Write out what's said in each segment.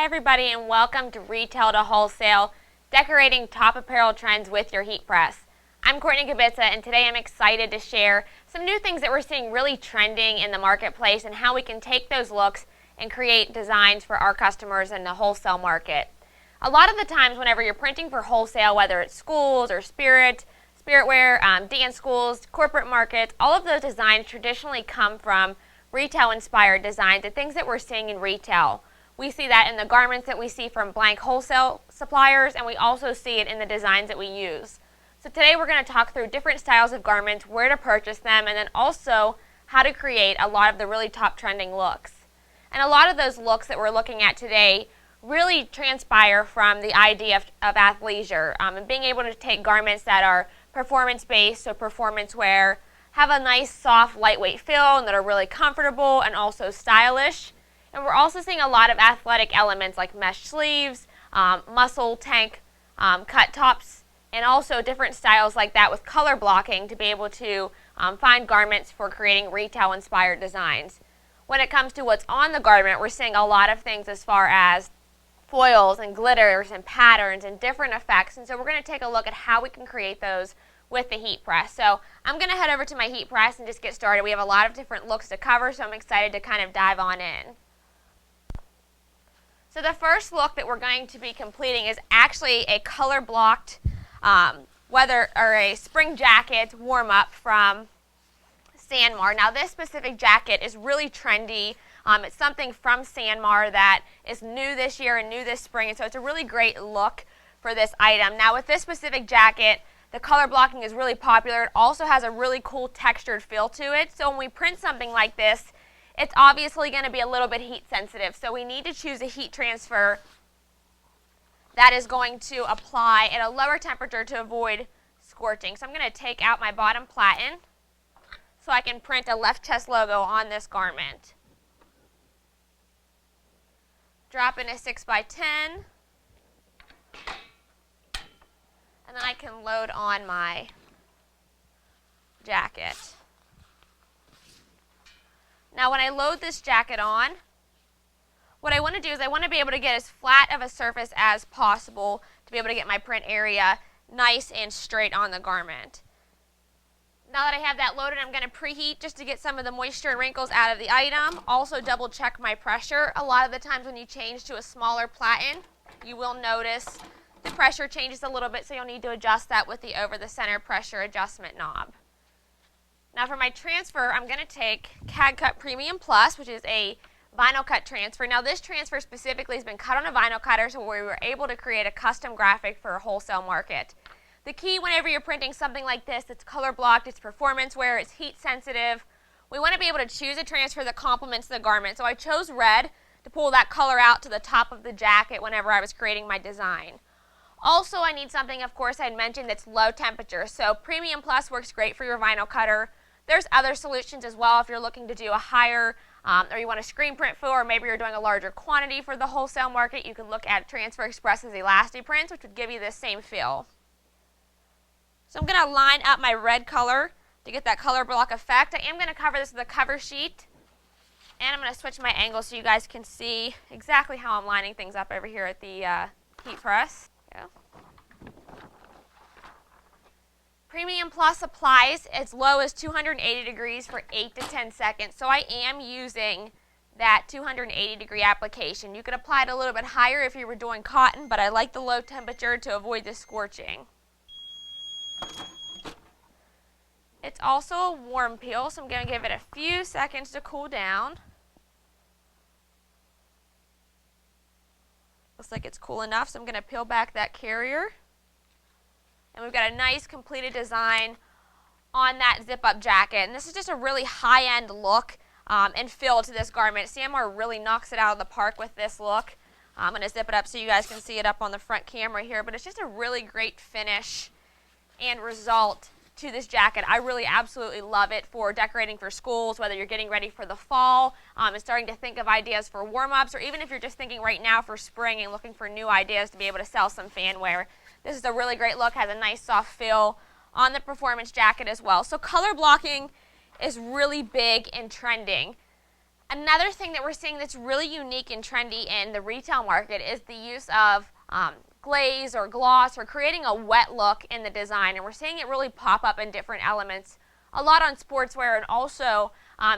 Hi everybody and welcome to Retail to Wholesale, decorating top apparel trends with your heat press. I'm Courtney Kubitza and today I'm excited to share some new things that we're seeing really trending in the marketplace and how we can take those looks and create designs for our customers in the wholesale market. A lot of the times whenever you're printing for wholesale, whether it's schools or spiritwear, dance schools, corporate markets, all of those designs traditionally come from retail inspired designs, the things that we're seeing in retail. We see that in the garments that we see from blank wholesale suppliers, and we also see it in the designs that we use. So today we're going to talk through different styles of garments, where to purchase them, and then also how to create a lot of the really top trending looks. And a lot of those looks that we're looking at today really transpire from the idea of athleisure, and being able to take garments that are performance based, so performance wear, have a nice soft lightweight feel and that are really comfortable and also stylish. And we're also seeing a lot of athletic elements like mesh sleeves, muscle tank, cut tops, and also different styles like that with color blocking to be able to find garments for creating retail inspired designs. When it comes to what's on the garment, we're seeing a lot of things as far as foils and glitters and patterns and different effects. And so we're going to take a look at how we can create those with the heat press. So I'm going to head over to my heat press and just get started. We have a lot of different looks to cover, so I'm excited to kind of dive on in. So the first look that we're going to be completing is actually a color blocked a spring jacket warm up from Sanmar. Now this specific jacket is really trendy. It's something from Sanmar that is new this year and new this spring, and so it's a really great look for this item. Now with this specific jacket, the color blocking is really popular. It also has a really cool textured feel to it. So when we print something like this, it's obviously going to be a little bit heat sensitive. So we need to choose a heat transfer that is going to apply at a lower temperature to avoid scorching. So I'm going to take out my bottom platen so I can print a left chest logo on this garment. Drop in a 6x10. And then I can load on my jacket. Now when I load this jacket on, what I want to do is I want to be able to get as flat of a surface as possible to be able to get my print area nice and straight on the garment. Now that I have that loaded, I'm going to preheat just to get some of the moisture and wrinkles out of the item. Also double check my pressure. A lot of the times when you change to a smaller platen, you will notice the pressure changes a little bit, so you'll need to adjust that with the over the center pressure adjustment knob. Now for my transfer, I'm going to take Cadcut Premium Plus, which is a vinyl cut transfer. Now this transfer specifically has been cut on a vinyl cutter, so we were able to create a custom graphic for a wholesale market. The key whenever you're printing something like this, it's color blocked, it's performance wear, it's heat sensitive, we want to be able to choose a transfer that complements the garment. So I chose red to pull that color out to the top of the jacket whenever I was creating my design. Also, I need something, of course, I had mentioned that's low temperature. So Premium Plus works great for your vinyl cutter. There's other solutions as well if you're looking to do a higher, or you want a screen print for, or maybe you're doing a larger quantity for the wholesale market. You can look at Transfer Express's Elasti Prints, which would give you the same feel. So I'm going to line up my red color to get that color block effect. I am going to cover this with a cover sheet, and I'm going to switch my angle so you guys can see exactly how I'm lining things up over here at the heat press. Yeah. Premium Plus applies as low as 280 degrees for 8 to 10 seconds. So I am using that 280 degree application. You could apply it a little bit higher if you were doing cotton, but I like the low temperature to avoid the scorching. It's also a warm peel, so I'm going to give it a few seconds to cool down. Looks like it's cool enough, so I'm going to peel back that carrier. And we've got a nice completed design on that zip-up jacket. And this is just a really high-end look and feel to this garment. Sanmar really knocks it out of the park with this look. I'm going to zip it up so you guys can see it up on the front camera here. But it's just a really great finish and result to this jacket. I really absolutely love it for decorating for schools, whether you're getting ready for the fall and starting to think of ideas for warm-ups, or even if you're just thinking right now for spring and looking for new ideas to be able to sell some fan wear. This is a really great look, has a nice soft feel on the performance jacket as well. So color blocking is really big and trending. Another thing that we're seeing that's really unique and trendy in the retail market is the use of glaze or gloss, or creating a wet look in the design. And we're seeing it really pop up in different elements, a lot on sportswear and also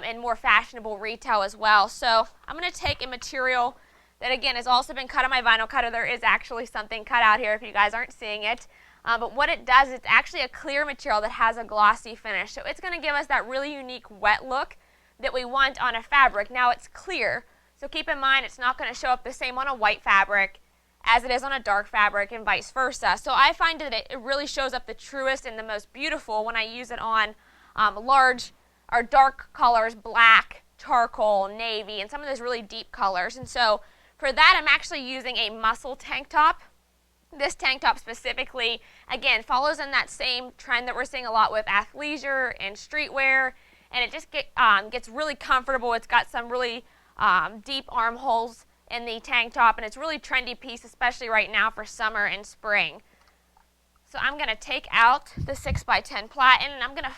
in more fashionable retail as well. So I'm going to take a material that again has also been cut on my vinyl cutter. There is actually something cut out here if you guys aren't seeing it. But what it does, it's actually a clear material that has a glossy finish. So it's going to give us that really unique wet look that we want on a fabric. Now it's clear, so keep in mind it's not going to show up the same on a white fabric as it is on a dark fabric and vice versa. So I find that it really shows up the truest and the most beautiful when I use it on large or dark colors, black, charcoal, navy, and some of those really deep colors. And so for that, I'm actually using a muscle tank top. This tank top specifically, again, follows in that same trend that we're seeing a lot with athleisure and streetwear, and it just gets really comfortable. It's got some really deep armholes in the tank top, and it's a really trendy piece, especially right now for summer and spring. So I'm going to take out the 6x10 platen, and I'm going to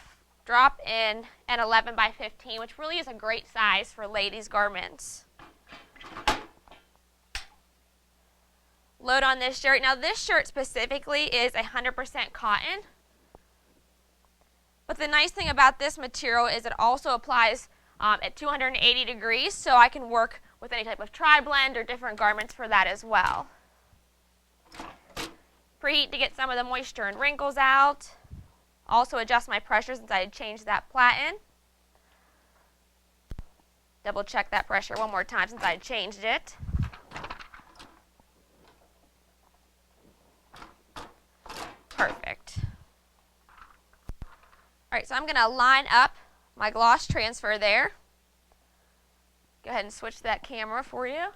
drop in an 11x15, which really is a great size for ladies' garments. Load on this shirt. Now this shirt specifically is 100% cotton. But the nice thing about this material is it also applies at 280 degrees, so I can work with any type of tri-blend or different garments for that as well. Preheat to get some of the moisture and wrinkles out. Also adjust my pressure since I had changed that platen. Double check that pressure one more time since I had changed it. Perfect. Alright, so I'm going to line up my gloss transfer there. Go ahead and switch that camera for you.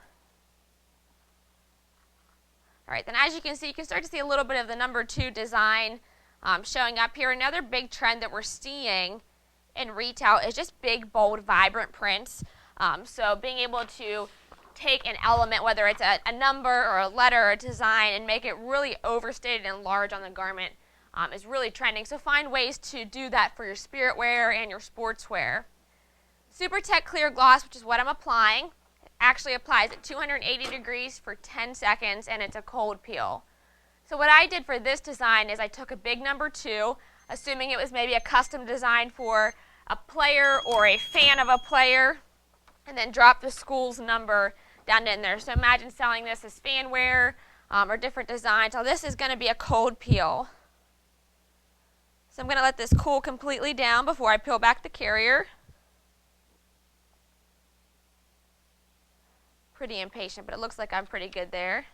Alright, then as you can see, you can start to see a little bit of the number 2 design showing up here. Another big trend that we're seeing in retail is just big, bold, vibrant prints. So being able to take an element, whether it's a number or a letter or a design, and make it really overstated and large on the garment is really trending. So find ways to do that for your spirit wear and your sportswear. Super Tech Clear Gloss, which is what I'm applying, it actually applies at 280 degrees for 10 seconds, and it's a cold peel. So what I did for this design is I took a big number 2, assuming it was maybe a custom design for a player or a fan of a player, and then dropped the school's number down in there. So imagine selling this as fan wear or different designs. So this is going to be a cold peel. So I'm going to let this cool completely down before I peel back the carrier. Pretty impatient, but it looks like I'm pretty good there.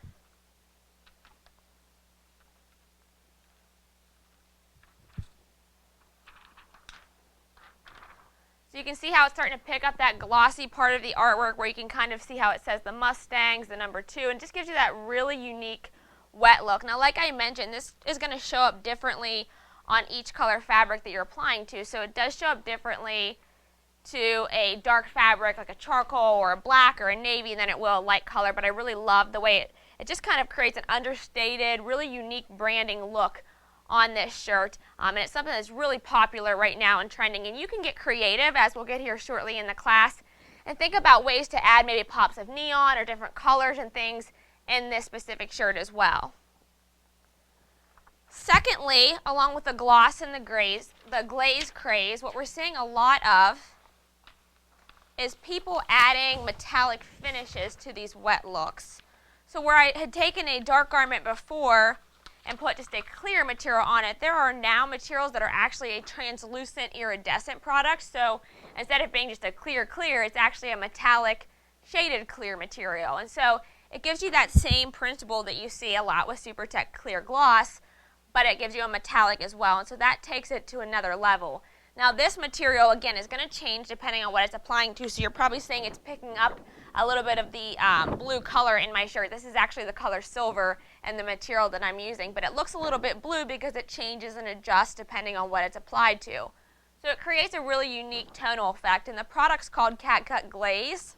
So you can see how it's starting to pick up that glossy part of the artwork where you can kind of see how it says the Mustangs, the number 2, and just gives you that really unique wet look. Now, like I mentioned, this is going to show up differently on each color fabric that you're applying to. So it does show up differently to a dark fabric like a charcoal or a black or a navy than it will a light color, but I really love the way it just kind of creates an understated, really unique branding look on this shirt, and it's something that's really popular right now and trending. And you can get creative, as we'll get here shortly in the class, and think about ways to add maybe pops of neon or different colors and things in this specific shirt as well. Secondly, along with the gloss and the glaze craze, what we're seeing a lot of is people adding metallic finishes to these wet looks. So where I had taken a dark garment before and put just a clear material on it, there are now materials that are actually a translucent iridescent product. So instead of being just a clear, it's actually a metallic shaded clear material. And so it gives you that same principle that you see a lot with Super Tech Clear Gloss, but it gives you a metallic as well. And so that takes it to another level. Now this material, again, is going to change depending on what it's applying to. So you're probably seeing it's picking up a little bit of the blue color in my shirt. This is actually the color silver and the material that I'm using, but it looks a little bit blue because it changes and adjusts depending on what it's applied to. So it creates a really unique tonal effect, and the product's called Cadcut Glaze.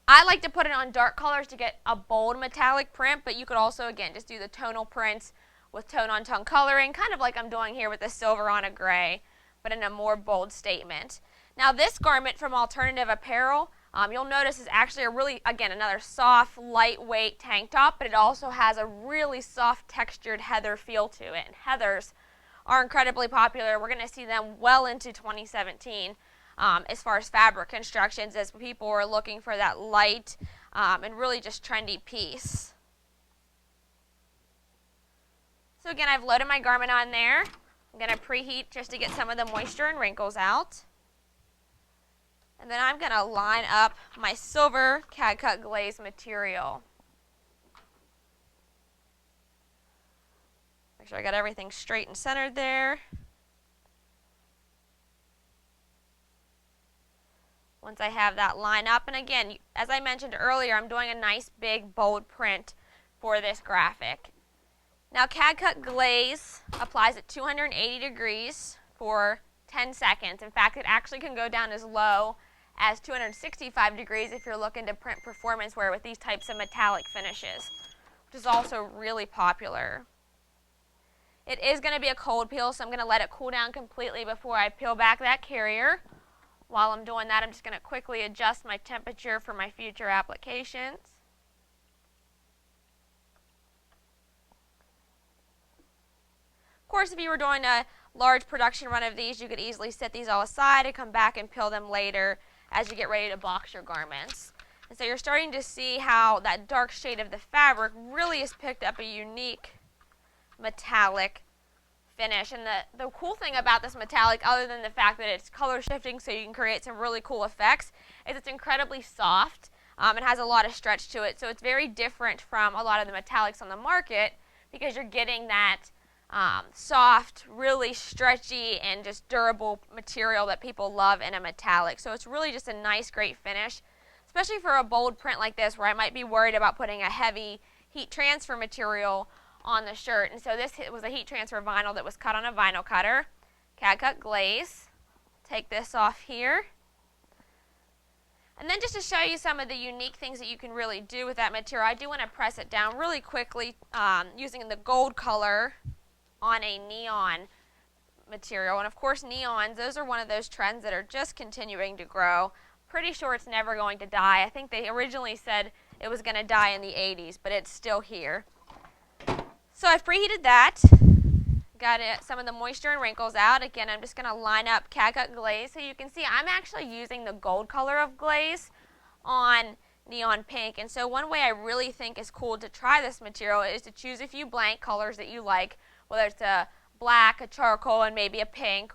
I like to put it on dark colors to get a bold metallic print, but you could also, again, just do the tonal prints with tone-on-tone coloring, kind of like I'm doing here with the silver on a gray, but in a more bold statement. Now this garment from Alternative Apparel, you'll notice is actually a really, again, another soft, lightweight tank top, but it also has a really soft textured heather feel to it. And heathers are incredibly popular. We're going to see them well into 2017 as far as fabric constructions, as people are looking for that light and really just trendy piece. So again, I've loaded my garment on there. I'm going to preheat just to get some of the moisture and wrinkles out. And then I'm going to line up my silver Cadcut Glaze material. Make sure I got everything straight and centered there. Once I have that line up, and again, as I mentioned earlier, I'm doing a nice big bold print for this graphic. Now Cadcut Glaze applies at 280 degrees for 10 seconds. In fact, it actually can go down as low as 265 degrees if you're looking to print performance wear with these types of metallic finishes, which is also really popular. It is going to be a cold peel, so I'm going to let it cool down completely before I peel back that carrier. While I'm doing that, I'm just going to quickly adjust my temperature for my future applications. Of course, if you were doing a large production run of these, you could easily set these all aside and come back and peel them later as you get ready to box your garments. And so you're starting to see how that dark shade of the fabric really has picked up a unique metallic finish. And the cool thing about this metallic, other than the fact that it's color shifting so you can create some really cool effects, is it's incredibly soft. It has a lot of stretch to it, so it's very different from a lot of the metallics on the market because you're getting that soft, really stretchy and just durable material that people love in a metallic. So it's really just a nice, great finish, especially for a bold print like this where I might be worried about putting a heavy heat transfer material on the shirt. And so this was a heat transfer vinyl that was cut on a vinyl cutter. Cadcut Glaze. Take this off here. And then just to show you some of the unique things that you can really do with that material, I do want to press it down really quickly using the gold color on a neon material. And of course neons, those are one of those trends that are just continuing to grow. Pretty sure it's never going to die. I think they originally said it was going to die in the 80s, but it's still here. So I've preheated that. Got some of the moisture and wrinkles out. Again, I'm just going to line up Cadcut Glaze. So you can see I'm actually using the gold color of glaze on neon pink. And so one way I really think is cool to try this material is to choose a few blank colors that you like, whether it's a black, a charcoal, and maybe a pink,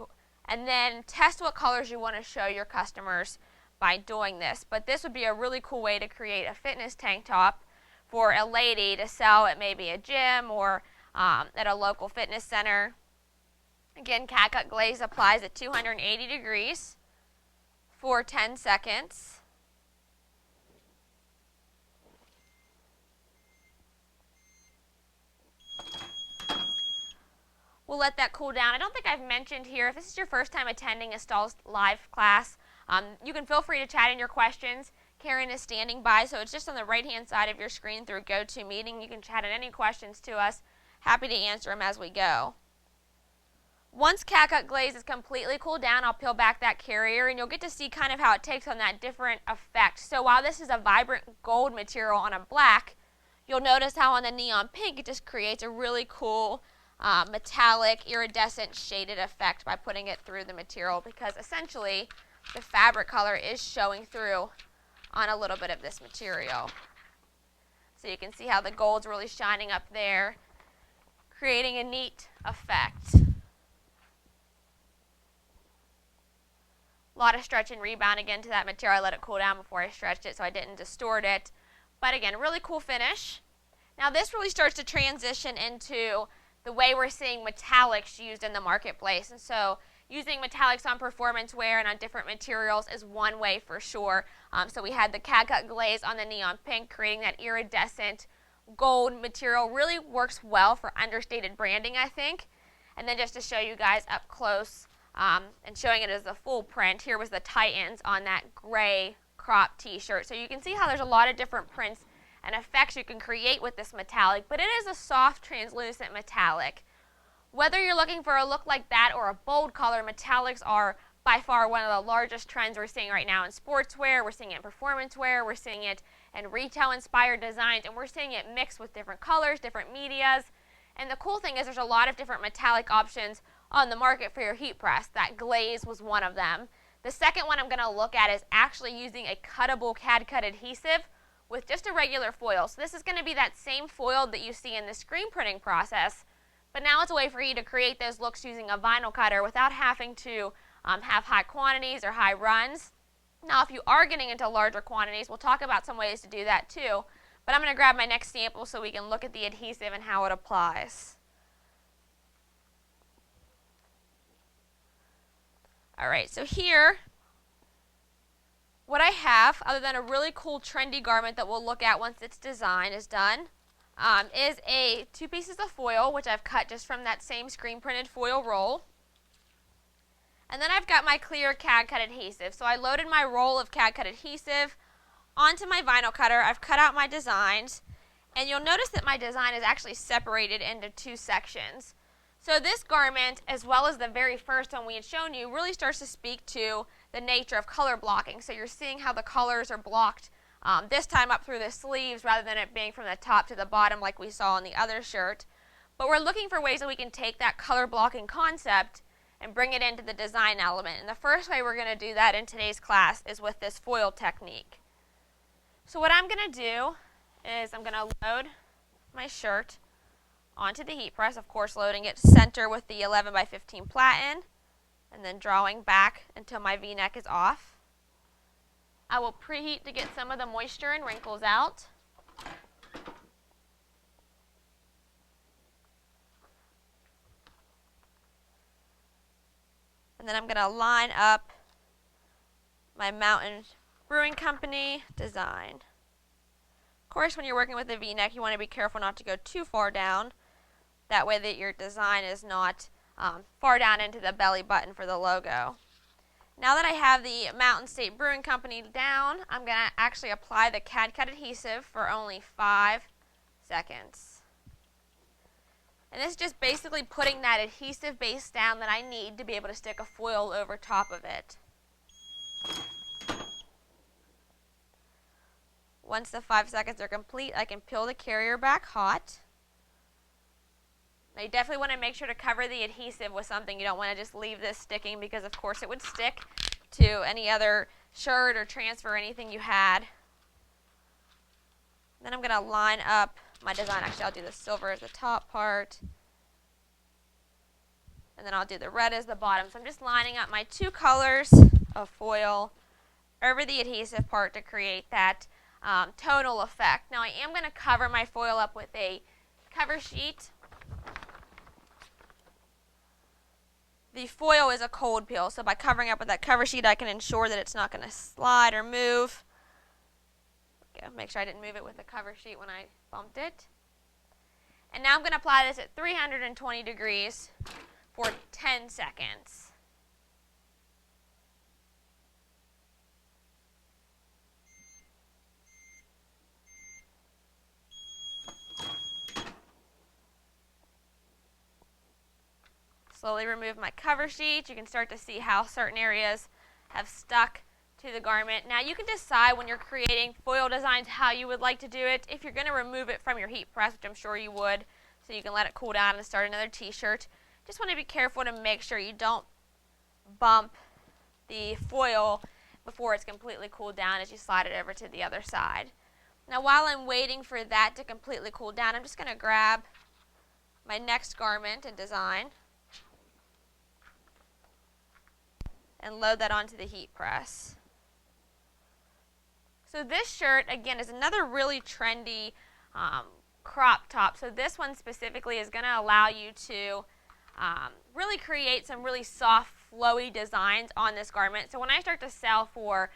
and then test what colors you want to show your customers by doing this. But this would be a really cool way to create a fitness tank top for a lady to sell at maybe a gym or at a local fitness center. Again, Cadcut Glaze applies at 280 degrees for 10 seconds. We'll let that cool down. I don't think I've mentioned here, if this is your first time attending a Stahls live class, you can feel free to chat in your questions. Karen is standing by, so it's just on the right-hand side of your screen through GoToMeeting. You can chat in any questions to us. Happy to answer them as we go. Once Cadcut Glaze is completely cooled down, I'll peel back that carrier, and you'll get to see kind of how it takes on that different effect. So while this is a vibrant gold material on a black, you'll notice how on the neon pink it just creates a really cool metallic, iridescent, shaded effect by putting it through the material, because essentially the fabric color is showing through on a little bit of this material. So you can see how the gold's really shining up there, creating a neat effect. A lot of stretch and rebound again to that material. I let it cool down before I stretched it so I didn't distort it. But again, really cool finish. Now this really starts to transition into the way we're seeing metallics used in the marketplace. And so using metallics on performance wear and on different materials is one way for sure. So we had the Cadcut Glaze on the neon pink, creating that iridescent gold material. Really works well for understated branding, I think. And then just to show you guys up close and showing it as a full print, here was the tie-ins on that gray crop t-shirt. So you can see how there's a lot of different prints and effects you can create with this metallic, but it is a soft, translucent metallic. Whether you're looking for a look like that or a bold color, metallics are by far one of the largest trends we're seeing right now in sportswear. We're seeing it in performance wear. We're seeing it in retail-inspired designs, and we're seeing it mixed with different colors, different medias. And the cool thing is there's a lot of different metallic options on the market for your heat press. That glaze was one of them. The second one I'm going to look at is actually using a cuttable Cadcut adhesive with just a regular foil. So this is going to be that same foil that you see in the screen printing process, but now it's a way for you to create those looks using a vinyl cutter without having to have high quantities or high runs. Now if you are getting into larger quantities, we'll talk about some ways to do that too. But I'm going to grab my next sample so we can look at the adhesive and how it applies. Alright, so here, what I have, other than a really cool trendy garment that we'll look at once its design is done, is two pieces of foil, which I've cut just from that same screen printed foil roll. And then I've got my clear Cadcut adhesive. So I loaded my roll of Cadcut adhesive onto my vinyl cutter. I've cut out my designs, and you'll notice that my design is actually separated into two sections. So this garment, as well as the very first one we had shown you, really starts to speak to the nature of color blocking. So you're seeing how the colors are blocked this time up through the sleeves rather than it being from the top to the bottom like we saw on the other shirt. But we're looking for ways that we can take that color blocking concept and bring it into the design element. And the first way we're going to do that in today's class is with this foil technique. So what I'm going to do is I'm going to load my shirt onto the heat press, of course loading it center with the 11 by 15 platen, and then drawing back until my V-neck is off. I will preheat to get some of the moisture and wrinkles out. And then I'm going to line up my Mountain Brewing Company design. Of course, when you're working with a V-neck, you want to be careful not to go too far down. That way that your design is not far down into the belly button for the logo. Now that I have the Mountain State Brewing Company down, I'm going to actually apply the Cadcut adhesive for only 5 seconds. And this is just basically putting that adhesive base down that I need to be able to stick a foil over top of it. Once the 5 seconds are complete, I can peel the carrier back hot. Now you definitely want to make sure to cover the adhesive with something. You don't want to just leave this sticking because of course it would stick to any other shirt or transfer anything you had. Then I'm going to line up my design. Actually, I'll do the silver as the top part. And then I'll do the red as the bottom. So I'm just lining up my two colors of foil over the adhesive part to create that tonal effect. Now I am going to cover my foil up with a cover sheet. The foil is a cold peel, so by covering up with that cover sheet, I can ensure that it's not going to slide or move. Okay, make sure I didn't move it with the cover sheet when I bumped it. And now I'm going to apply this at 320 degrees for 10 seconds. Slowly remove my cover sheet. You can start to see how certain areas have stuck to the garment. Now you can decide when you're creating foil designs how you would like to do it. If you're going to remove it from your heat press, which I'm sure you would, so you can let it cool down and start another t-shirt, just want to be careful to make sure you don't bump the foil before it's completely cooled down as you slide it over to the other side. Now while I'm waiting for that to completely cool down, I'm just going to grab my next garment and design and load that onto the heat press. So this shirt, again, is another really trendy crop top. So this one specifically is going to allow you to really create some really soft, flowy designs on this garment. So when I start to sell for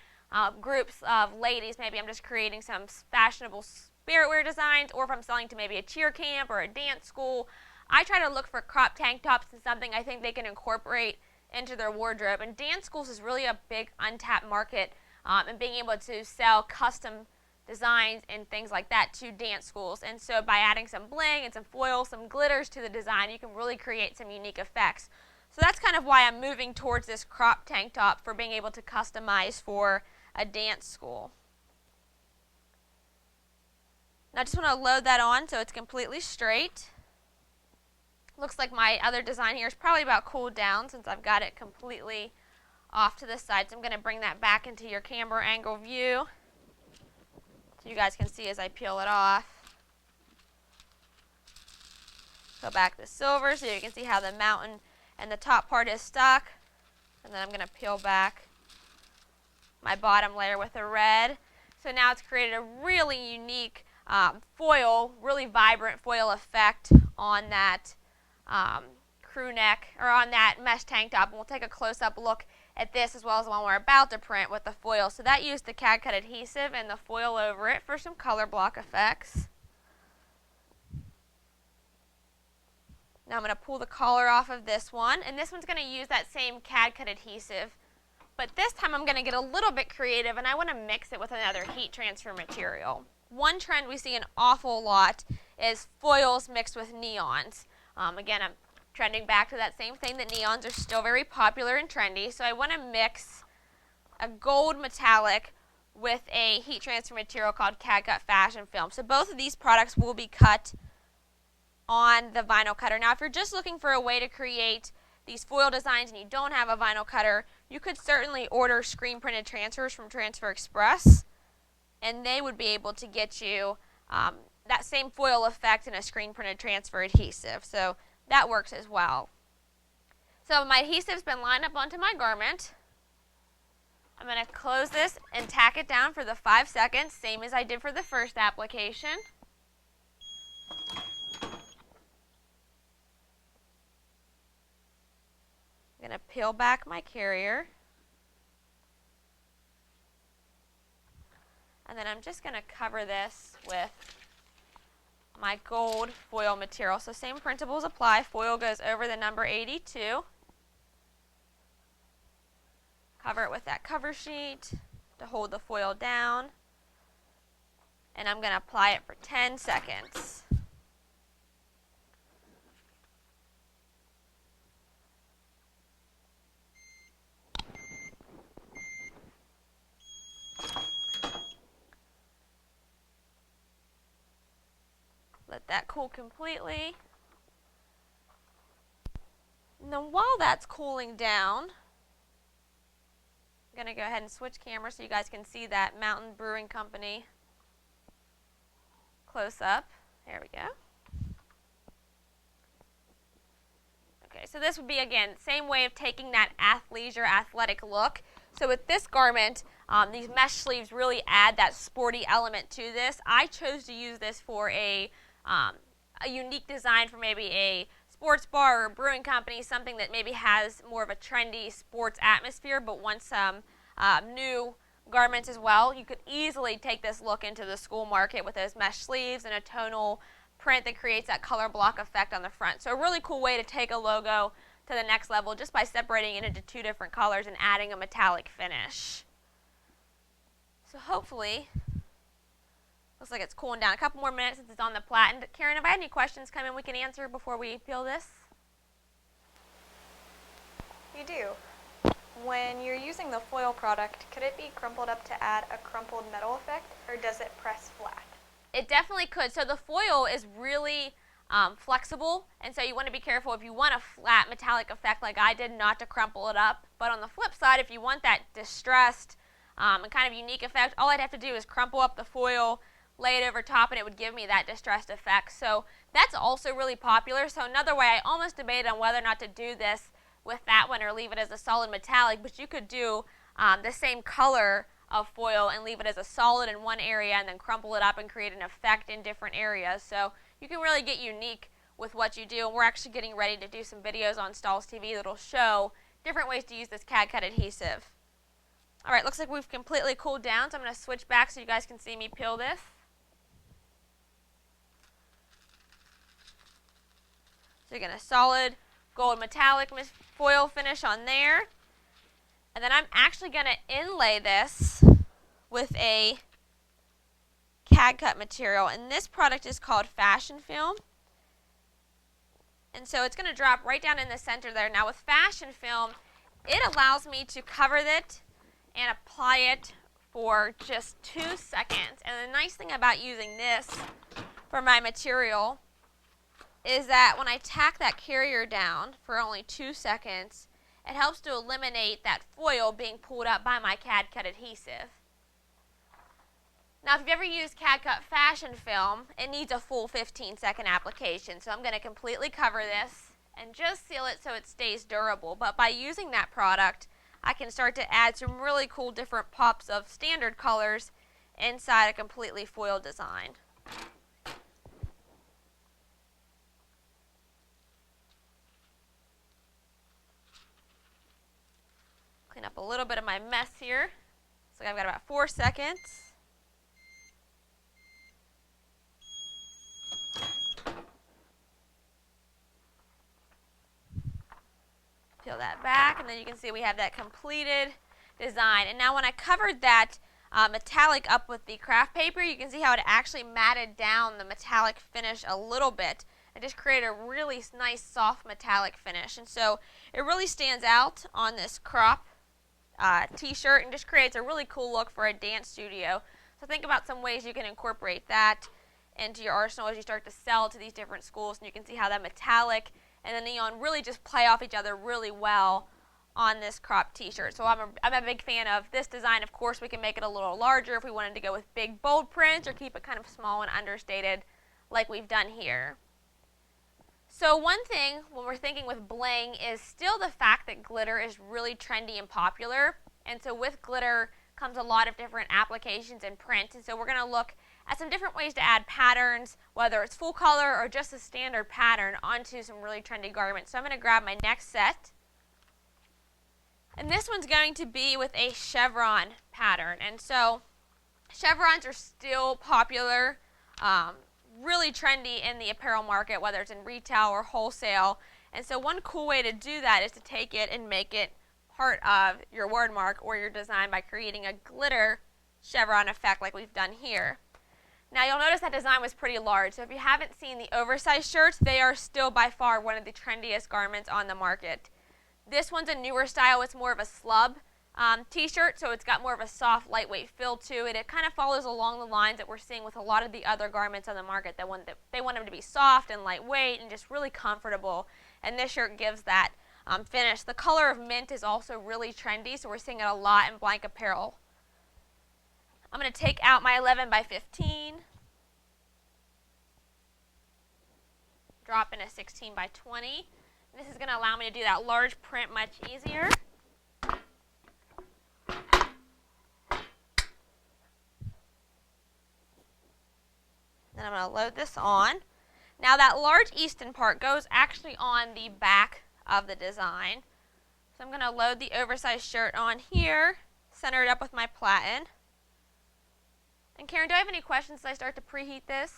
groups of ladies, maybe I'm just creating some fashionable spirit wear designs, or if I'm selling to maybe a cheer camp or a dance school, I try to look for crop tank tops and something I think they can incorporate into their wardrobe. And dance schools is really a big untapped market, and being able to sell custom designs and things like that to dance schools. And so by adding some bling and some foil, some glitters to the design, you can really create some unique effects. So that's kind of why I'm moving towards this crop tank top for being able to customize for a dance school. Now I just want to load that on so it's completely straight. Looks like my other design here is probably about cooled down since I've got it completely off to the side. So I'm going to bring that back into your camera angle view so you guys can see as I peel it off. Go back to silver so you can see how the mountain and the top part is stuck. And then I'm going to peel back my bottom layer with the red. So now it's created a really unique foil, really vibrant foil effect on that crew neck, or on that mesh tank top. And we'll take a close-up look at this as well as the one we're about to print with the foil. So that used the Cadcut adhesive and the foil over it for some color block effects. Now I'm going to pull the collar off of this one, and this one's going to use that same Cadcut adhesive. But this time I'm going to get a little bit creative, and I want to mix it with another heat transfer material. One trend we see an awful lot is foils mixed with neons. Again, I'm trending back to that same thing that neons are still very popular and trendy. So I want to mix a gold metallic with a heat transfer material called Cadcut fashion film. So both of these products will be cut on the vinyl cutter. Now if you're just looking for a way to create these foil designs and you don't have a vinyl cutter, you could certainly order screen printed transfers from Transfer Express, and they would be able to get you that same foil effect in a screen printed transfer adhesive. So that works as well. So my adhesive's been lined up onto my garment. I'm going to close this and tack it down for the 5 seconds, same as I did for the first application. I'm going to peel back my carrier. And then I'm just going to cover this with my gold foil material. So same principles apply. Foil goes over the number 82. Cover it with that cover sheet to hold the foil down. And I'm going to apply it for 10 seconds. Let that cool completely. And then while that's cooling down, I'm going to go ahead and switch cameras so you guys can see that Mountain Brewing Company close up. There we go. Okay, so this would be, again, same way of taking that athleisure, athletic look. So with this garment, these mesh sleeves really add that sporty element to this. I chose to use this for a unique design for maybe a sports bar or a brewing company, something that maybe has more of a trendy sports atmosphere but wants some new garments as well. You could easily take this look into the school market with those mesh sleeves and a tonal print that creates that color block effect on the front. So a really cool way to take a logo to the next level just by separating it into 2 different colors and adding a metallic finish. So hopefully, looks like it's cooling down. A couple more minutes since it's on the plat. And Karen, if I had any questions come in, we can answer before we peel this. You do. When you're using the foil product, could it be crumpled up to add a crumpled metal effect, or does it press flat? It definitely could. So the foil is really flexible, and so you want to be careful if you want a flat metallic effect like I did, not to crumple it up. But on the flip side, if you want that distressed and kind of unique effect, all I'd have to do is crumple up the foil, lay it over top, and it would give me that distressed effect. So that's also really popular. So another way, I almost debated on whether or not to do this with that one or leave it as a solid metallic, but you could do the same color of foil and leave it as a solid in one area and then crumple it up and create an effect in different areas. So you can really get unique with what you do, and we're actually getting ready to do some videos on Stahls TV that will show different ways to use this Cadcut adhesive. Alright, looks like we've completely cooled down, so I'm going to switch back so you guys can see me peel this. So you're going to solid gold metallic foil finish on there. And then I'm actually going to inlay this with a Cadcut material. And this product is called Fashion Film. And so it's going to drop right down in the center there. Now with fashion film, it allows me to cover it and apply it for just 2 seconds. And the nice thing about using this for my material is that when I tack that carrier down for only 2 seconds, it helps to eliminate that foil being pulled up by my Cadcut adhesive. Now, if you've ever used Cadcut fashion film, it needs a full 15-second application. So I'm going to completely cover this and just seal it so it stays durable. But by using that product, I can start to add some really cool different pops of standard colors inside a completely foiled design. Clean up a little bit of my mess here. So I've got about 4 seconds. Peel that back, and then you can see we have that completed design. And now when I covered that metallic up with the craft paper, you can see how it actually matted down the metallic finish a little bit. It just created a really nice soft metallic finish. And so it really stands out on this crop t-shirt and just creates a really cool look for a dance studio. So think about some ways you can incorporate that into your arsenal as you start to sell to these different schools. And you can see how that metallic and the neon really just play off each other really well on this crop t-shirt. So I'm a big fan of this design. Of course, we can make it a little larger if we wanted to go with big bold prints or keep it kind of small and understated like we've done here. So one thing when we're thinking with bling is still the fact that glitter is really trendy and popular. And so with glitter comes a lot of different applications and prints. And so we're going to look at some different ways to add patterns, whether it's full color or just a standard pattern, onto some really trendy garments. So I'm going to grab my next set. And this one's going to be with a chevron pattern. And so chevrons are still popular, really trendy in the apparel market, whether it's in retail or wholesale. And so one cool way to do that is to take it and make it part of your word mark or your design by creating a glitter chevron effect like we've done here. Now you'll notice that design was pretty large, so if you haven't seen the oversized shirts, they are still by far one of the trendiest garments on the market. This one's a newer style. It's more of a slub t-shirt, so it's got more of a soft, lightweight feel to it. It kind of follows along the lines that we're seeing with a lot of the other garments on the market. They want them to be soft and lightweight and just really comfortable, and this shirt gives that finish. The color of mint is also really trendy, so we're seeing it a lot in blank apparel. I'm going to take out my 11 by 15, drop in a 16 by 20. This is going to allow me to do that large print much easier. Then I'm going to load this on. Now that large Easton part goes actually on the back of the design. So I'm going to load the oversized shirt on here, center it up with my platen. And Karen, do I have any questions as I start to preheat this?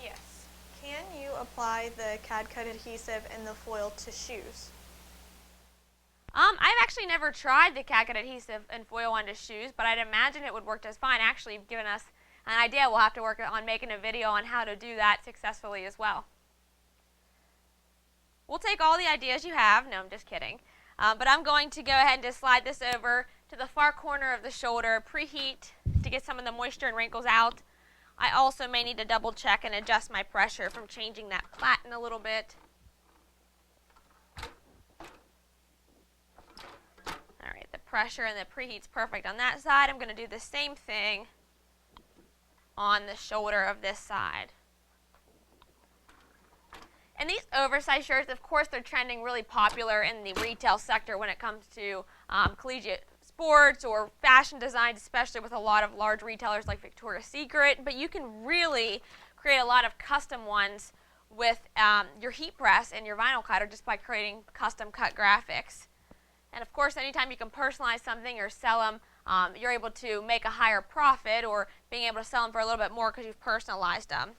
Yes. Can you apply the Cadcut adhesive and the foil to shoes? I've actually never tried the Cadcut adhesive and foil onto shoes, but I'd imagine it would work just fine. Actually, you've given us an idea. We'll have to work on making a video on how to do that successfully as well. We'll take all the ideas you have. No, I'm just kidding. But I'm going to go ahead and just slide this over to the far corner of the shoulder, preheat to get some of the moisture and wrinkles out. I also may need to double check and adjust my pressure from changing that platen a little bit. Alright, the pressure and the preheat's perfect on that side. I'm going to do the same thing on the shoulder of this side. And these oversized shirts, of course, they're trending really popular in the retail sector when it comes to collegiate sports or fashion designs, especially with a lot of large retailers like Victoria's Secret. But you can really create a lot of custom ones with your heat press and your vinyl cutter just by creating custom cut graphics. And of course, anytime you can personalize something or sell them, you're able to make a higher profit, or being able to sell them for a little bit more because you've personalized them.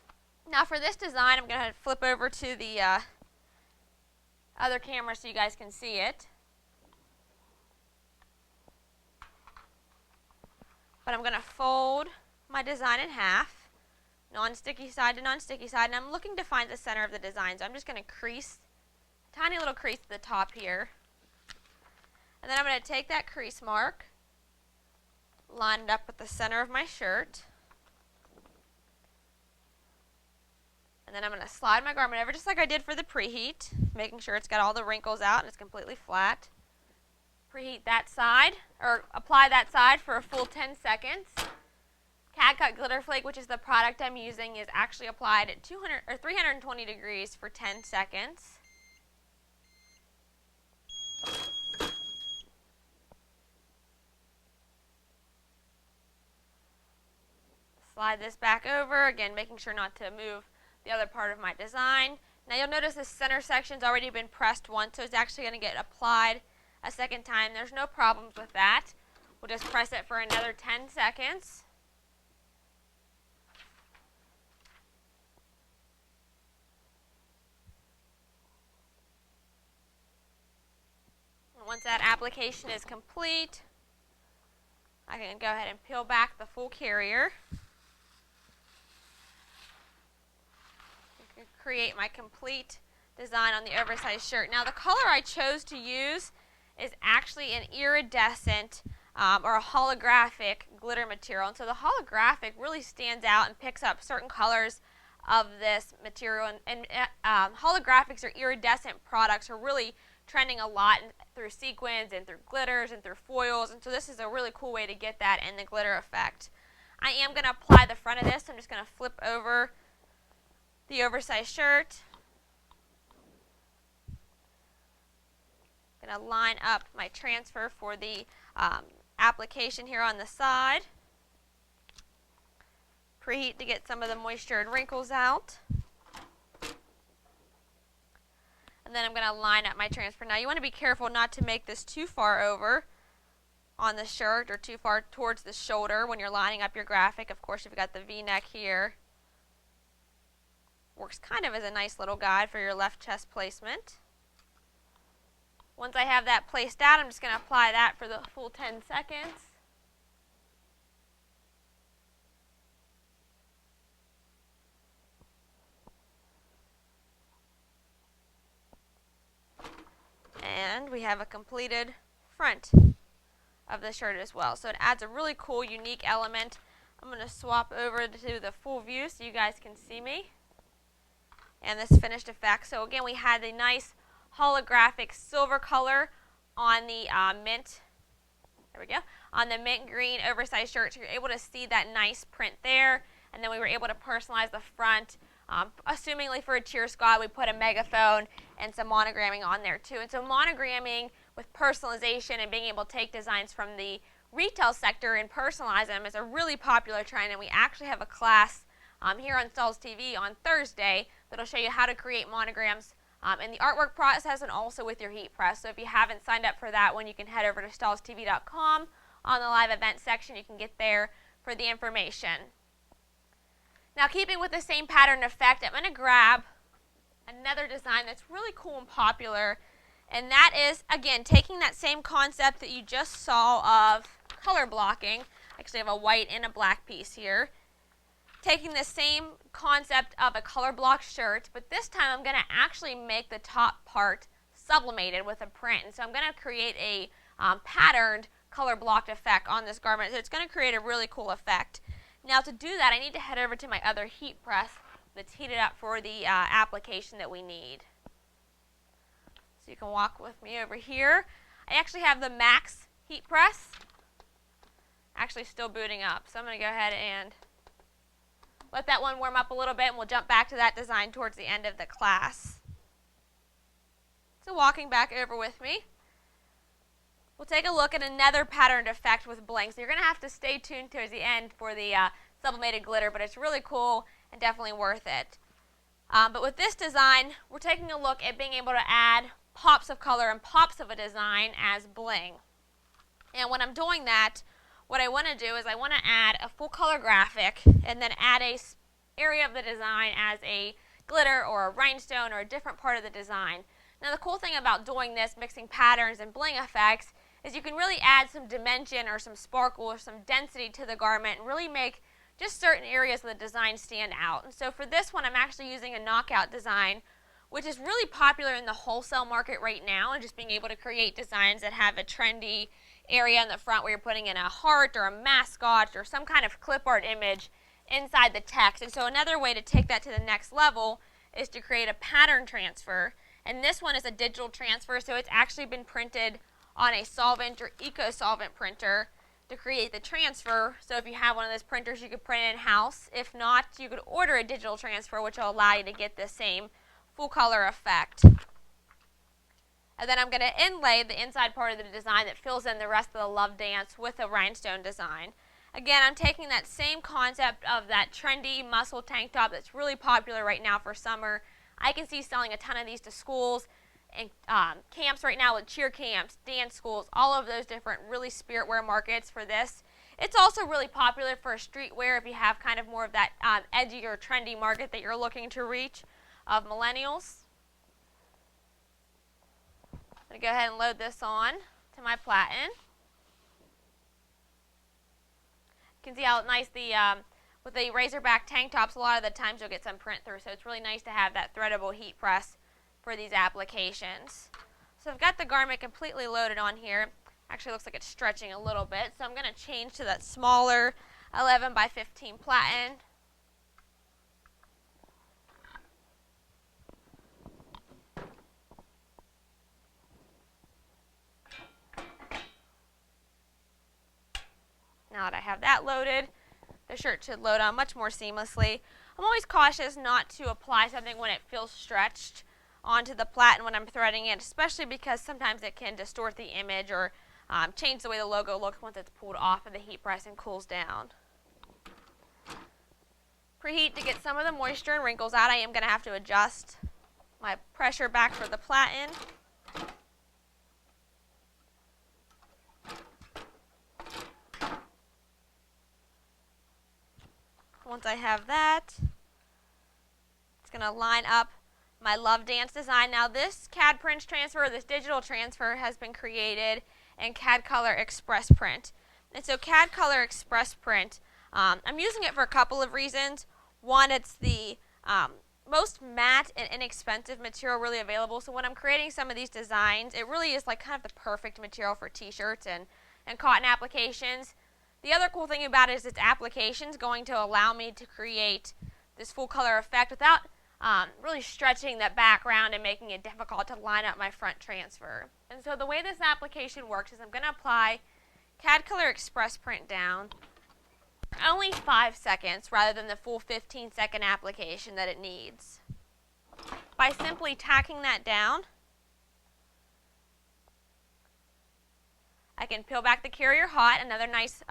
Now for this design, I'm going to flip over to the other camera so you guys can see it. But I'm going to fold my design in half. non-sticky side to non-sticky side, and I'm looking to find the center of the design. So I'm just going to crease, tiny little crease at the top here. And then I'm going to take that crease mark, line it up with the center of my shirt. And then I'm going to slide my garment over just like I did for the preheat, making sure it's got all the wrinkles out and it's completely flat. Preheat that side, or apply that side for a full 10 seconds. Cadcut Glitter Flake, which is the product I'm using, is actually applied at 320 degrees for 10 seconds. Slide this back over, again making sure not to move the other part of my design. Now you'll notice this center section's already been pressed once, so it's actually going to get applied a second time. There's no problems with that. We'll just press it for another 10 seconds. And once that application is complete, I can go ahead and peel back the full carrier. Create my complete design on the oversized shirt. Now the color I chose to use is actually an iridescent or a holographic glitter material, and so the holographic really stands out and picks up certain colors of this material, and holographics or iridescent products are really trending a lot through sequins and through glitters and through foils, and so this is a really cool way to get that in the glitter effect. I am going to apply the front of this. I'm just going to flip over the oversized shirt. I'm going to line up my transfer for the application here on the side. Preheat to get some of the moisture and wrinkles out. And then I'm going to line up my transfer. Now you want to be careful not to make this too far over on the shirt or too far towards the shoulder when you're lining up your graphic. Of course, you've got the V-neck here. Works kind of as a nice little guide for your left chest placement. Once I have that placed out, I'm just going to apply that for the full 10 seconds. And we have a completed front of the shirt as well. So it adds a really cool, unique element. I'm going to swap over to the full view so you guys can see me and this finished effect. So again, we had the nice holographic silver color on the mint. There we go. On the mint green oversized shirt, so you're able to see that nice print there. And then we were able to personalize the front. Assumingly for a cheer squad, we put a megaphone and some monogramming on there too. And so monogramming with personalization and being able to take designs from the retail sector and personalize them is a really popular trend. And we actually have a class here on Stahls TV on Thursday that'll show you how to create monograms in the artwork process and also with your heat press. So if you haven't signed up for that one, you can head over to stahlstv.com. On the live event section, you can get there for the information. Now, keeping with the same pattern effect, I'm going to grab another design that's really cool and popular, and that is, again, taking that same concept that you just saw of color blocking. I actually have a white and a black piece here. Taking the same concept of a color block shirt, but this time I'm going to actually make the top part sublimated with a print. And so I'm going to create a patterned color blocked effect on this garment. So it's going to create a really cool effect. Now to do that, I need to head over to my other heat press that's heated up for the application that we need. So you can walk with me over here. I actually have the Max heat press actually still booting up. So I'm going to go ahead and let that one warm up a little bit, and we'll jump back to that design towards the end of the class. So walking back over with me, we'll take a look at another patterned effect with bling. So you're going to have to stay tuned towards the end for the sublimated glitter, but it's really cool and definitely worth it. But with this design, we're taking a look at being able to add pops of color and pops of a design as bling. And when I'm doing that, what I want to do is I want to add a full color graphic and then add a area of the design as a glitter or a rhinestone or a different part of the design. Now the cool thing about doing this, mixing patterns and bling effects, is you can really add some dimension or some sparkle or some density to the garment and really make just certain areas of the design stand out. And so for this one, I'm actually using a knockout design, which is really popular in the wholesale market right now, and just being able to create designs that have a trendy area in the front where you're putting in a heart or a mascot or some kind of clip art image inside the text. And so another way to take that to the next level is to create a pattern transfer. And this one is a digital transfer, so it's actually been printed on a solvent or eco-solvent printer to create the transfer. So if you have one of those printers, you could print it in-house. If not, you could order a digital transfer, which will allow you to get the same full color effect. And then I'm going to inlay the inside part of the design that fills in the rest of the love dance with a rhinestone design. Again, I'm taking that same concept of that trendy muscle tank top that's really popular right now for summer. I can see selling a ton of these to schools and camps right now, with cheer camps, dance schools, all of those different really spirit wear markets for this. It's also really popular for streetwear if you have kind of more of that edgy or trendy market that you're looking to reach of millennials. I'm going to go ahead and load this on to my platen. You can see how nice with the razorback tank tops, a lot of the times you'll get some print through, so it's really nice to have that threadable heat press for these applications. So I've got the garment completely loaded on here. Actually looks like it's stretching a little bit, so I'm going to change to that smaller 11 by 15 platen. Now that I have that loaded, the shirt should load on much more seamlessly. I'm always cautious not to apply something when it feels stretched onto the platen when I'm threading it, especially because sometimes it can distort the image or change the way the logo looks once it's pulled off of the heat press and cools down. Preheat to get some of the moisture and wrinkles out. I am going to have to adjust my pressure back for the platen. Once I have that, it's going to line up my Love Dance design. Now this CAD print transfer, this digital transfer, has been created in CAD Color Express Print. And so CAD Color Express Print, I'm using it for a couple of reasons. One, it's the most matte and inexpensive material really available. So when I'm creating some of these designs, it really is like kind of the perfect material for t-shirts and cotton applications. The other cool thing about it is its application is going to allow me to create this full color effect without really stretching the background and making it difficult to line up my front transfer. And so the way this application works is I'm going to apply CAD Color Express Print down only 5 seconds rather than the full 15-second application that it needs. By simply tacking that down, I can peel back the carrier hot, another nice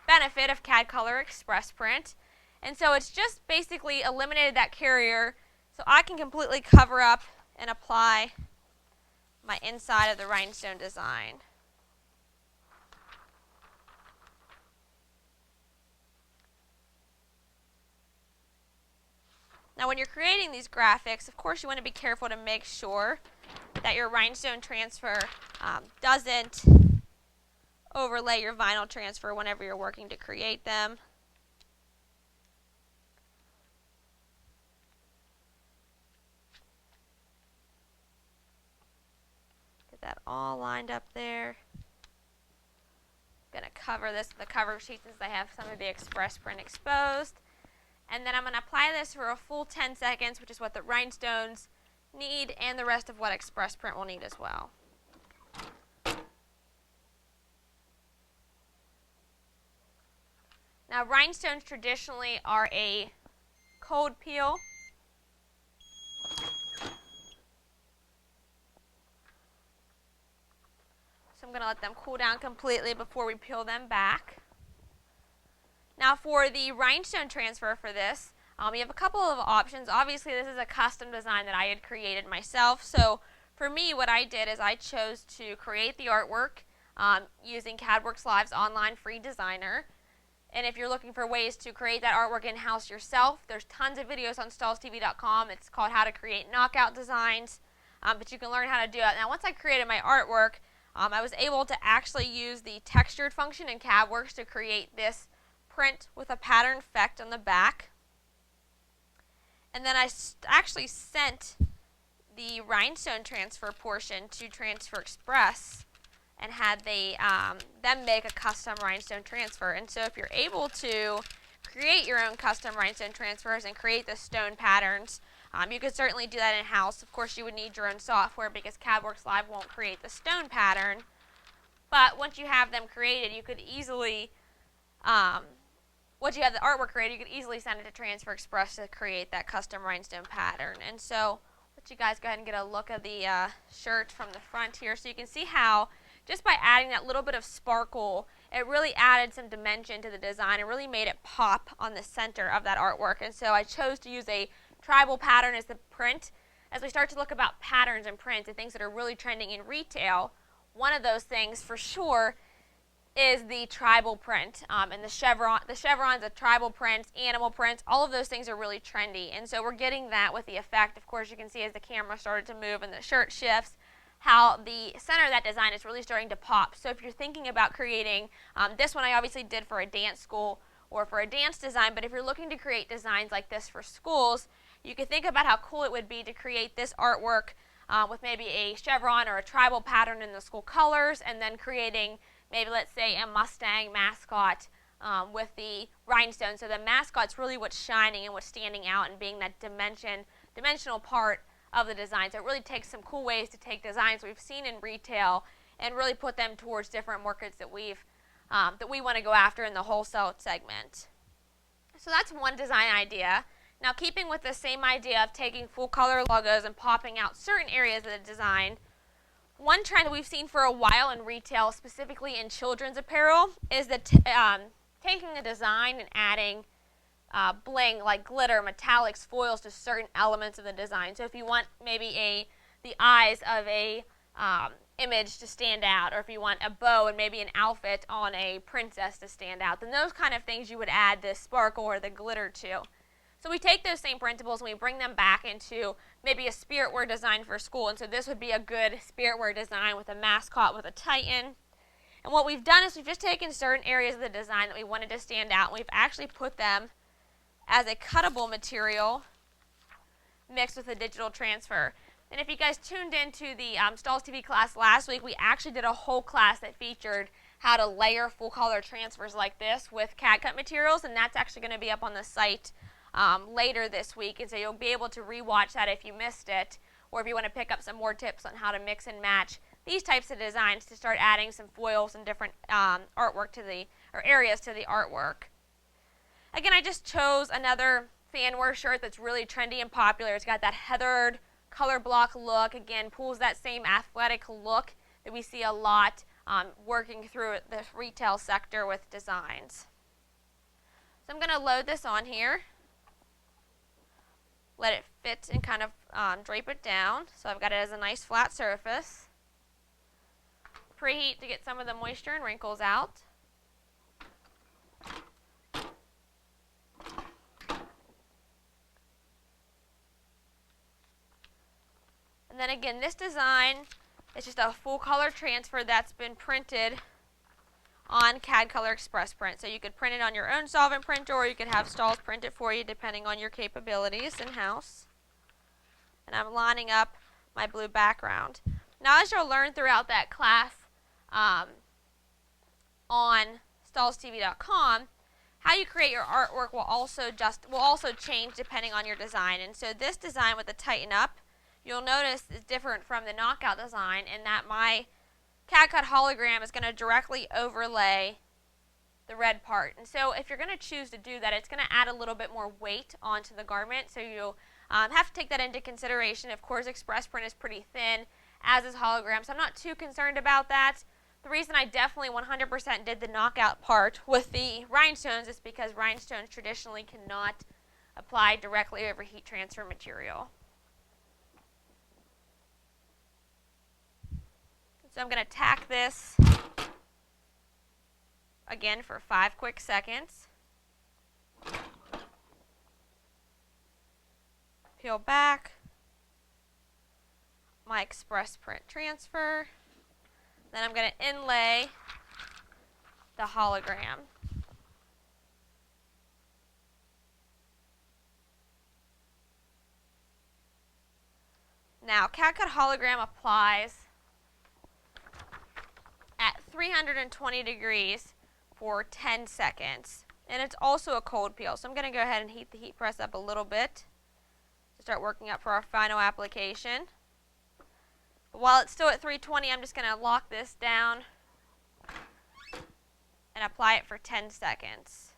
benefit of CAD Color Express Print. And so it's just basically eliminated that carrier so I can completely cover up and apply my inside of the rhinestone design. Now when you're creating these graphics, of course you want to be careful to make sure that your rhinestone transfer doesn't overlay your vinyl transfer whenever you're working to create them. Get that all lined up there. I'm going to cover this with the cover sheet since I have some of the express print exposed. And then I'm going to apply this for a full 10 seconds, which is what the rhinestones need and the rest of what express print will need as well. Now rhinestones traditionally are a cold peel. So I'm going to let them cool down completely before we peel them back. Now for the rhinestone transfer for this, we have a couple of options. Obviously this is a custom design that I had created myself. So for me, what I did is I chose to create the artwork using CADWorks Live's online free designer. And if you're looking for ways to create that artwork in-house yourself, there's tons of videos on StahlsTV.com. It's called How to Create Knockout Designs, but you can learn how to do it. Now once I created my artwork, I was able to actually use the textured function in CADWorks to create this print with a pattern effect on the back. And then I actually sent the rhinestone transfer portion to Transfer Express and had them make a custom rhinestone transfer. And so if you're able to create your own custom rhinestone transfers and create the stone patterns, you could certainly do that in-house. Of course, you would need your own software because CADWorks Live won't create the stone pattern. But once you have them created, you could easily, once you have the artwork created, you could easily send it to Transfer Express to create that custom rhinestone pattern. And so, let you guys go ahead and get a look at the shirt from the front here, so you can see how just by adding that little bit of sparkle, it really added some dimension to the design and really made it pop on the center of that artwork. And so I chose to use a tribal pattern as the print. As we start to look about patterns and prints and things that are really trending in retail, one of those things for sure is the tribal print, and the chevrons, the tribal prints, animal prints, all of those things are really trendy. And so we're getting that with the effect. Of course, you can see as the camera started to move and the shirt shifts, how the center of that design is really starting to pop. So if you're thinking about creating, this one I obviously did for a dance school or for a dance design, but if you're looking to create designs like this for schools, you can think about how cool it would be to create this artwork with maybe a chevron or a tribal pattern in the school colors, and then creating maybe, let's say, a Mustang mascot with the rhinestone. So the mascot's really what's shining and what's standing out and being that dimensional part of the design. So it really takes some cool ways to take designs we've seen in retail and really put them towards different markets that we want to go after in the wholesale segment. So that's one design idea. Now, keeping with the same idea of taking full color logos and popping out certain areas of the design, one trend that we've seen for a while in retail, specifically in children's apparel, is that taking a design and adding bling like glitter, metallics, foils to certain elements of the design. So if you want maybe the eyes of a image to stand out, or if you want a bow and maybe an outfit on a princess to stand out, then those kind of things you would add the sparkle or the glitter to. So we take those same principles and we bring them back into maybe a spirit wear design for school. And so this would be a good spirit wear design with a mascot with a titan. And what we've done is we've just taken certain areas of the design that we wanted to stand out, and we've actually put them as a cuttable material mixed with a digital transfer. And if you guys tuned into the Stahls TV class last week, we actually did a whole class that featured how to layer full color transfers like this with Cadcut materials, and that's actually going to be up on the site later this week, and so you'll be able to rewatch that if you missed it, or if you want to pick up some more tips on how to mix and match these types of designs to start adding some foils and different artwork to areas to the artwork. Again, I just chose another fan wear shirt that's really trendy and popular. It's got that heathered color block look. Again, pulls that same athletic look that we see a lot working through the retail sector with designs. So I'm going to load this on here. Let it fit and kind of drape it down. So I've got it as a nice flat surface. Preheat to get some of the moisture and wrinkles out. And then again, this design is just a full color transfer that's been printed on CAD Color Express Print. So you could print it on your own solvent printer, or you could have Stahls print it for you depending on your capabilities in-house. And I'm lining up my blue background. Now, as you'll learn throughout that class on stahlstv.com, how you create your artwork will also change depending on your design. And so this design with the tighten up, you'll notice is different from the knockout design in that my Cadcut hologram is going to directly overlay the red part. And so if you're going to choose to do that, it's going to add a little bit more weight onto the garment. So you'll have to take that into consideration. Of course, Express Print is pretty thin, as is hologram, so I'm not too concerned about that. The reason I definitely 100% did the knockout part with the rhinestones is because rhinestones traditionally cannot apply directly over heat transfer material. So I'm going to tack this again for 5 quick seconds. Peel back my Express Print transfer. Then I'm going to inlay the hologram. Now, Cadcut Hologram applies at 320 degrees for 10 seconds. And it's also a cold peel. So I'm going to go ahead and heat the heat press up a little bit to start working up for our final application. But while it's still at 320, I'm just going to lock this down and apply it for 10 seconds.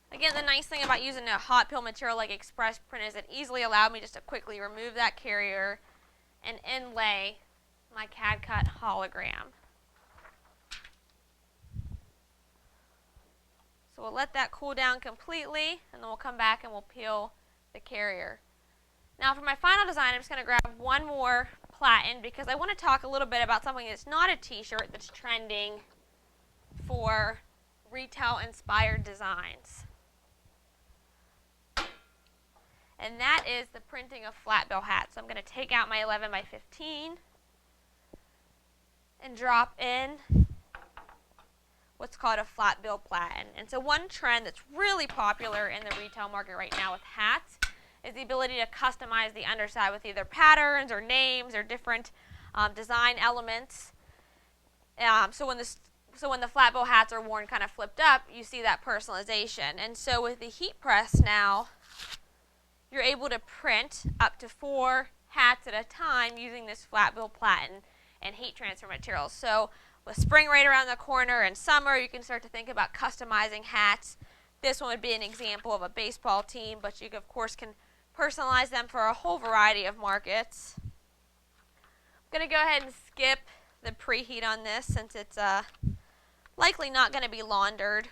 Again, the nice thing about using a hot peel material like Express Print is it easily allowed me just to quickly remove that carrier and inlay my Cadcut hologram. So we'll let that cool down completely, and then we'll come back and we'll peel the carrier. Now for my final design, I'm just going to grab one more platen because I want to talk a little bit about something that's not a t-shirt that's trending for retail-inspired designs. And that is the printing of flat bill hats. So I'm going to take out my 11 by 15 and drop in what's called a flat bill platen. And so one trend that's really popular in the retail market right now with hats is the ability to customize the underside with either patterns or names or different design elements. So when the flat bill hats are worn kind of flipped up, you see that personalization. And so with the heat press now, you're able to print up to 4 hats at a time using this flat bill platen and heat transfer materials. So with spring right around the corner and summer, you can start to think about customizing hats. This one would be an example of a baseball team, but you of course can personalize them for a whole variety of markets. I'm going to go ahead and skip the preheat on this since it's likely not going to be laundered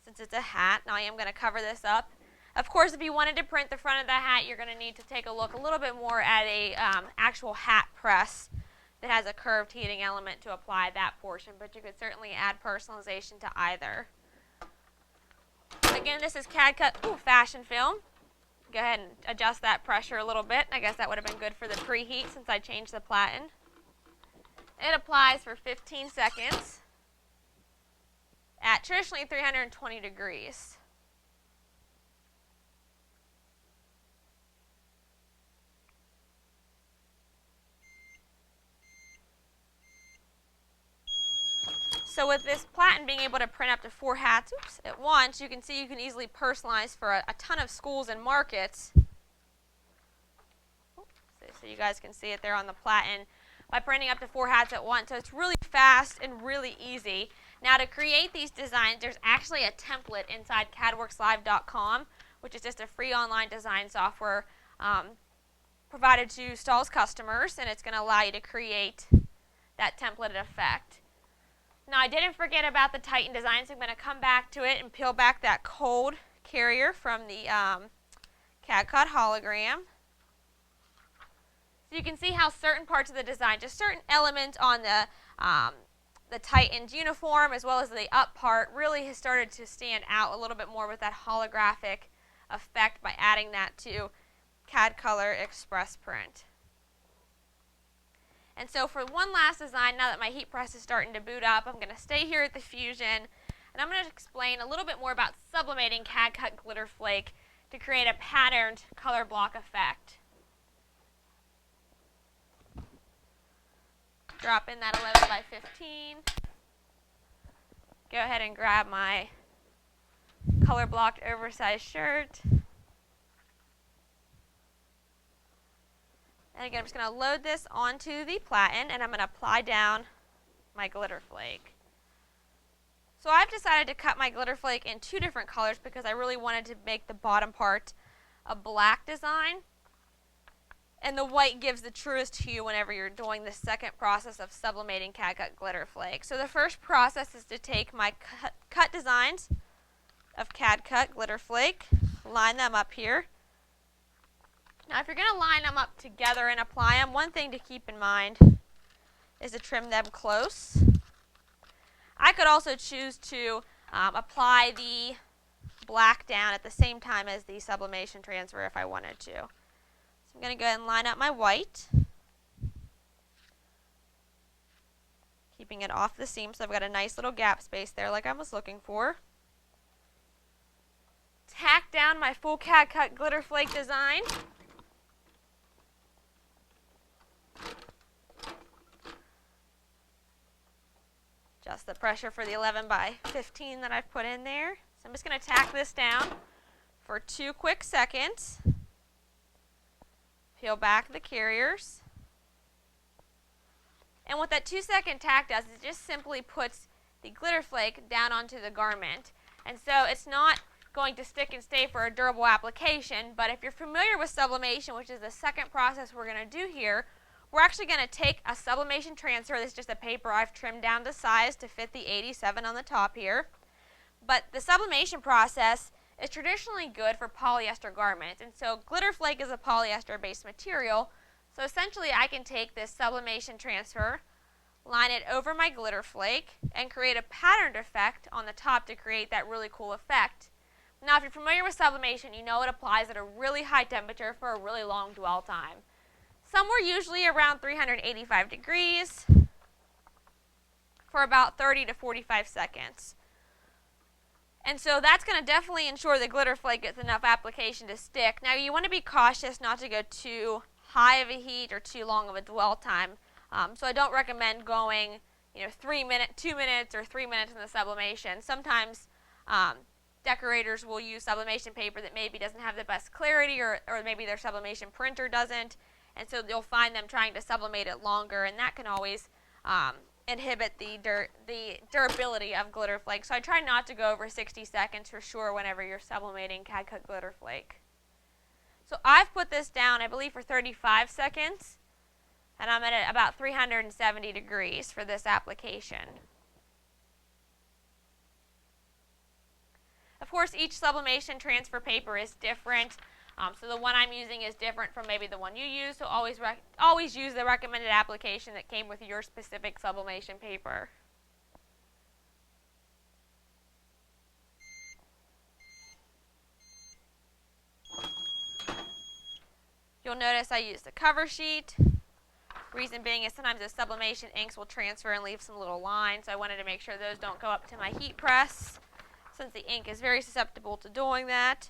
since it's a hat. Now I am going to cover this up. Of course, if you wanted to print the front of the hat, you're going to need to take a look a little bit more at a actual hat press that has a curved heating element to apply that portion, but you could certainly add personalization to either. Again, this is Cadcut fashion film. Go ahead and adjust that pressure a little bit. I guess that would have been good for the preheat since I changed the platen. It applies for 15 seconds at traditionally 320 degrees. So with this platen being able to print up to 4 hats at once, you can see you can easily personalize for a ton of schools and markets. So you guys can see it there on the platen by printing up to 4 hats at once. So it's really fast and really easy. Now to create these designs, there's actually a template inside cadworkslive.com, which is just a free online design software provided to Stahls customers, and it's going to allow you to create that templated effect. Now I didn't forget about the Titan design, so I'm going to come back to it and peel back that cold carrier from the Cadcut hologram. So you can see how certain parts of the design, just certain elements on the Titan's uniform as well as the up part really has started to stand out a little bit more with that holographic effect by adding that to CAD Express Print. And so for one last design, now that my heat press is starting to boot up, I'm going to stay here at the Fusion, and I'm going to explain a little bit more about sublimating Cadcut Glitter Flake to create a patterned color block effect. Drop in that 11 by 15. Go ahead and grab my color blocked oversized shirt. And again, I'm just going to load this onto the platen, and I'm going to apply down my glitter flake. So I've decided to cut my glitter flake in 2 different colors because I really wanted to make the bottom part a black design. And the white gives the truest hue whenever you're doing the second process of sublimating Cadcut Glitter Flake. So the first process is to take my cut designs of Cadcut Glitter Flake, line them up here. Now if you're going to line them up together and apply them, one thing to keep in mind is to trim them close. I could also choose to apply the black down at the same time as the sublimation transfer if I wanted to. So I'm going to go ahead and line up my white, keeping it off the seam so I've got a nice little gap space there like I was looking for. down my full Cadcut glitter flake design. Adjust the pressure for the 11 by 15 that I've put in there. So I'm just going to tack this down for 2 quick seconds. Peel back the carriers. And what that 2-second tack does is it just simply puts the glitter flake down onto the garment. And so it's not going to stick and stay for a durable application, but if you're familiar with sublimation, which is the second process we're going to do here, we're actually going to take a sublimation transfer. This is just a paper I've trimmed down to size to fit the 87 on the top here. But the sublimation process is traditionally good for polyester garments, and so glitter flake is a polyester-based material. So essentially I can take this sublimation transfer, line it over my glitter flake, and create a patterned effect on the top to create that really cool effect. Now, if you're familiar with sublimation, you know it applies at a really high temperature for a really long dwell time. Somewhere usually around 385 degrees for about 30 to 45 seconds. And so that's going to definitely ensure the glitter flake gets enough application to stick. Now, you want to be cautious not to go too high of a heat or too long of a dwell time. So I don't recommend going, 2 minutes or 3 minutes in the sublimation. Sometimes decorators will use sublimation paper that maybe doesn't have the best clarity, or maybe their sublimation printer doesn't, and so you'll find them trying to sublimate it longer, and that can always inhibit the durability of glitter flake. So I try not to go over 60 seconds for sure whenever you're sublimating Cadcut glitter flake. So I've put this down, I believe, for 35 seconds, and I'm at about 370 degrees for this application. Of course, each sublimation transfer paper is different, so the one I'm using is different from maybe the one you use, so always use the recommended application that came with your specific sublimation paper. You'll notice I used a cover sheet. Reason being is sometimes the sublimation inks will transfer and leave some little lines, so I wanted to make sure those don't go up to my heat press, since the ink is very susceptible to doing that.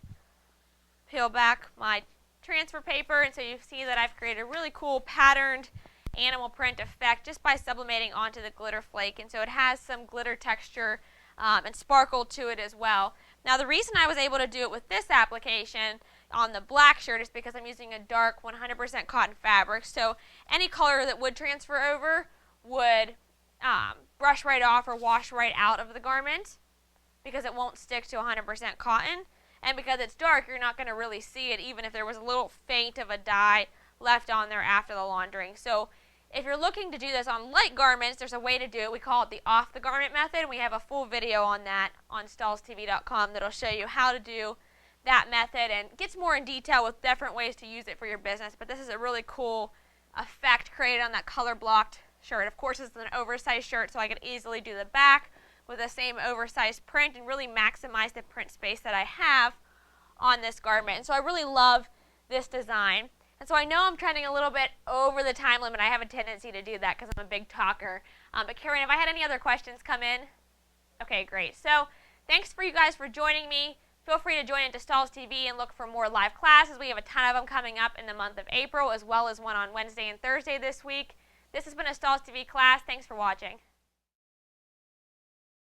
Peel back my transfer paper, and so you see that I've created a really cool patterned animal print effect just by sublimating onto the glitter flake, and so it has some glitter texture and sparkle to it as well. Now, the reason I was able to do it with this application on the black shirt is because I'm using a dark 100% cotton fabric, so any color that would transfer over would brush right off or wash right out of the garment because it won't stick to 100% cotton. And because it's dark, you're not going to really see it, even if there was a little faint of a dye left on there after the laundering. So if you're looking to do this on light garments, there's a way to do it. We call it the off-the-garment method, and we have a full video on that on StahlsTV.com that'll show you how to do that method and gets more in detail with different ways to use it for your business. But this is a really cool effect created on that color-blocked shirt. Of course, it's an oversized shirt, so I could easily do the back with the same oversized print and really maximize the print space that I have on this garment. And so I really love this design. And so I know I'm trending a little bit over the time limit. I have a tendency to do that because I'm a big talker. But Karen, if I had any other questions come in? Okay, great. So thanks for you guys for joining me. Feel free to join into Stahls TV and look for more live classes. We have a ton of them coming up in the month of April, as well as one on Wednesday and Thursday this week. This has been a Stahls TV class. Thanks for watching.